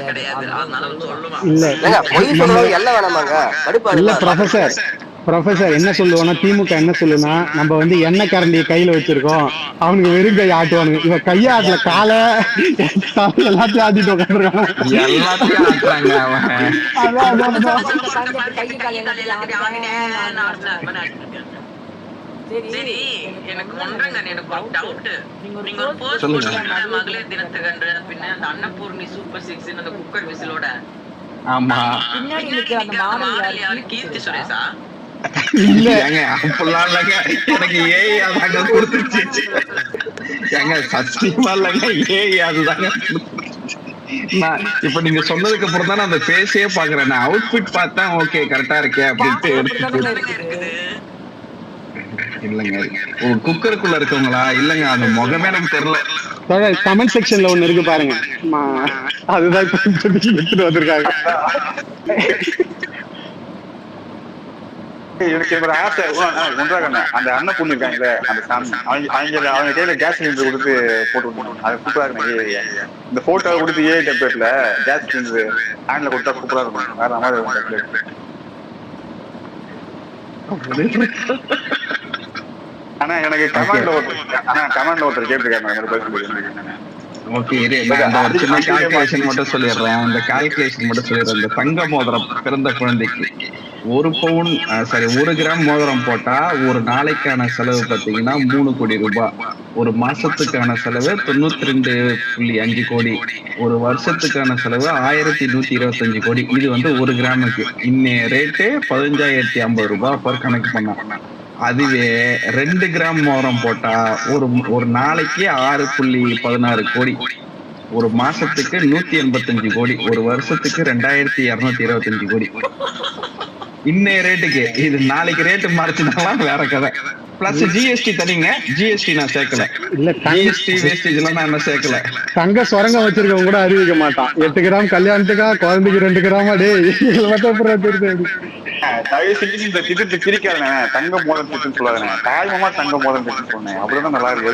கிடையாது. அதனால சொல்லுவான். இல்ல பொய் சொல்றவங்க எல்லாம் வேணாமாங்க இல்ல ப்ரொஃபசர் என்ன சொல்லுவானா, திமுக என்ன சொல்லுனா, நம்ம வந்து எண்ணெய் கரண்டியை கையில வச்சிருக்கோம், அவனுக்கு வெறும் கை ஆட்டுவானுங்க. இவன் கைய ஆட்டல, காலை எல்லாத்தையும் ஆட்டிட்டு உட்காந்துருக்கான். எல்லாத்தையும் ஆட்டுறாங்க அவன். சரி, எனக்கு ஒன்றுங்க, எனக்கு ஒரு டவுட். நீங்க ஒரு போஸ்ட் போட்டீங்க மகளிர் தினத்துக்கு, பின்ன அந்த அன்னபூர்ணி சூப்பர் 6 அந்த குக்கர் விசிலோட. ஆமா, பின்னாடி நிக்கிற அந்த மாடல் யாரு? கீர்த்தி சுரேஷா? இல்ல அப்பெல்லாம் இல்லங்க, எனக்கு ஏஐ அதாங்க கொடுத்துருச்சு. ஏங்க சத்தியமா இல்லங்க, ஏஐ அதுதாங்க. இப்ப நீங்க சொன்னதுக்கு அப்புறம் தான் அந்த பேசியே பாக்குறேன். நான் அவுட்ஃபிட் பார்த்தா ஓகே கரெக்டா இருக்கே அப்படின்ட்டு. இல்லங்க, குக்கருக்குள்ள இருக்கவங்களா? இல்லங்க, அந்த முகமே எனக்கு தெரியல. கமெண்ட் செக்ஷன்ல ஒண்ணு இருக்கு பாருங்க, அதுதான் எடுத்துட்டு வந்திருக்காங்க. எனக்கு ஒரு ஆசை ஒன்றாக, அந்த அண்ணன் பொண்ணு இருக்காங்களே அந்த சாமி, அவங்க கையில கேஸ் சிலிண்டர் கொடுத்து போட்டு விடணும். அது சூப்பரா இருக்கு. இந்த போட்டோ கொடுத்து ஏஐ டெம்ப்ளேட்ல கேஸ் சிலிண்டர் ஹேண்ட்ல கொடுத்தா சூப்பரா இருக்கும். வேற மாதிரி ஆனா எனக்கு கமெண்ட்ல ஒருத்தர் கேட்டிருக்காங்க. ஓகே, சின்ன கால்குலேஷன் மட்டும் சொல்லிடுறேன். அந்த கால்குலேஷன் மட்டும் சொல்லிடுறேன். இந்த தங்க மோதிரம் பிறந்த குழந்தைக்கு 1 கிராம் மோதிரம் போட்டா ஒரு நாளைக்கான செலவு பாத்தீங்கன்னா 3 கோடி ரூபாய். ஒரு மாசத்துக்கான செலவு 92.5 கோடி. ஒரு வருஷத்துக்கான செலவு 1125 கோடி. இது வந்து 1 கிராமுக்கு இன்னைய ரேட்டு 15,050 ரூபாய் பர் கணக்கு பண்ணா. அதுவே 2 கிராம் மோதிரம் போட்டா ஒரு நாளைக்கு 6.16 கோடி. ஒரு மாசத்துக்கு 185 கோடி. ஒரு வருஷத்துக்கு 2225 கோடி. இன்னைய ரேட்டுக்கு. இது நாளைக்கு ரேட்டு மாறிச்சுனாலாம் வேற கதை. பிளஸ் ஜிஎஸ்டி தனிங்க, ஜிஎஸ்டி நான் சேர்க்கல. இல்ல ஜிஎஸ்டி வேஸ்டேஜ் எல்லாம் நான் சேர்க்கல. தங்க சுரங்கம் வச்சிருக்கவங்க கூட அறிவிக்க மாட்டான். 8 கிராம் கல்யாணத்துக்கா, குழந்தைக்கு 2 கிராமா? டே தயவு செஞ்சு இந்த திட்டத்தை பிரிக்காதே. தங்க மோதல் திட்டம் சொல்லாதே. தாய்மாமா தங்க மோதல் திட்டம் சொன்னேன். அப்படிதான் நல்லா இருக்கு.